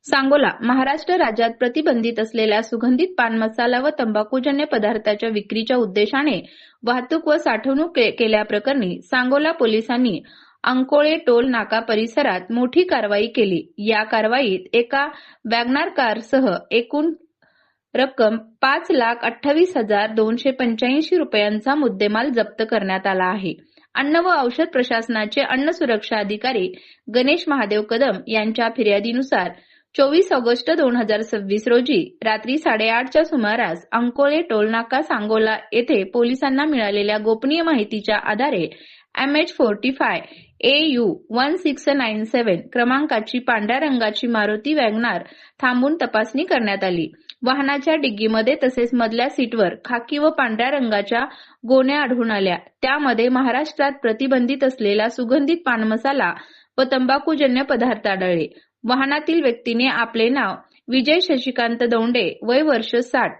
सांगोला, महाराष्ट्र राज्यात प्रतिबंधित असलेल्या सुगंधित पान मसाला व तंबाखूजन्य पदार्थाच्या विक्रीच्या उद्देशाने वाहतूक व साठवणूक केल्याप्रकरणी सांगोला पोलिसांनी अंकोळे टोल नाका परिसरात मोठी कारवाई केली। या कारवाईत एका वॅगनार कारसह एकूण रक्कम 5,28,285 रुपयांचा मुद्देमाल जप्त करण्यात आला आहे। अन्न व औषध प्रशासनाचे अन्न सुरक्षा अधिकारी गणेश महादेव कदम यांच्या फिर्यादीनुसार 24 ऑगस्ट 2026 रोजी रात्री 8:30च्या सुमारास अंकोळे टोलनाका सांगोला येथे पोलिसांना मिळालेल्या गोपनीय माहितीच्या आधारे MH45 AU 1697 क्रमांकाची पांढऱ्या रंगाची मारुती वॅगनार थांबून तपासणी करण्यात आली। वाहनाच्या डिग्गीमध्ये तसेच मधल्या सीटवर खाकी व पांढऱ्या रंगाच्या गोण्या आढळून आल्या। त्यामध्ये महाराष्ट्रात प्रतिबंधित असलेला सुगंधित पान मसाला व तंबाखूजन्य पदार्थ आढळले। वाहनातील व्यक्तीने आपले नाव विजय शशिकांत दौंडे, वय वर्ष 60,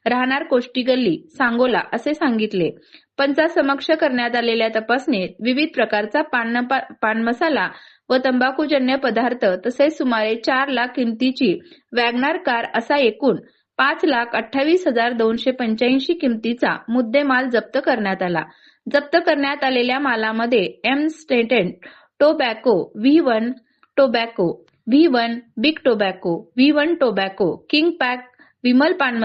राहणार कोष्टी गल्ली, सांगोला असे सांगितले। पंचासमक्ष करण्यात आलेल्या तपासणीत विविध प्रकारचा पान मसाला व तंबाखूजन्य पदार्थ तसेच सुमारे 4 लाख किमतीची वॅगनार कार असा एकूण 5,28,285 किमतीचा मुद्देमाल जप्त करण्यात आला। जप्त करण्यात आलेल्या मालामध्ये एम स्टेटेंट tobacco, V1 tobacco, V1 big tobacco, V1 tobacco, king pack, Vimal Pan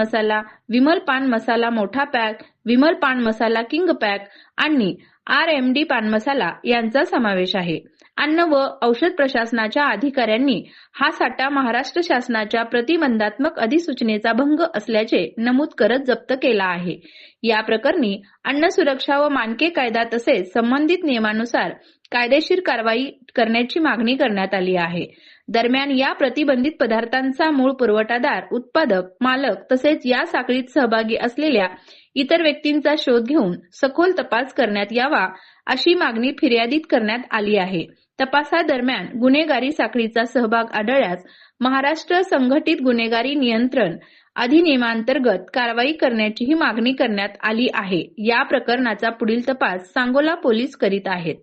Masala मोठा pack, Vimal Pan Masala king pack आणि RMD पान मसाला यांचा समावेश आहे। अन्न व औषध प्रशासनाच्या अधिकाऱ्यांनी हा साठा महाराष्ट्र शासनाच्या प्रतिबंधात्मक अधिसूचनेचा भंग असल्याचे नमूद करत जप्त केला आहे। या प्रकरणी अन्न सुरक्षा व मानके कायदा तसेच संबंधित नियमानुसार कायदेशीर कारवाई करण्याची मागणी करण्यात आली आहे। दरम्यान या प्रतिबंधित पदार्थांचा मूळ पुरवठादार, उत्पादक, मालक तसेच या साखळीत सहभागी असलेल्या इतर व्यक्तींचा शोध घेऊन सखोल तपास करण्यात यावा अशी मागणी फिर्यादीत करण्यात आली आहे। तपासादरम्यान गुन्हेगारी साखळीचा सहभाग आढळल्यास महाराष्ट्र संघटित गुन्हेगारी नियंत्रण अधिनियमांतर्गत कारवाई करण्याचीही मागणी करण्यात आली आहे। या प्रकरणाचा पुढील तपास सांगोला पोलीस करीत आहेत।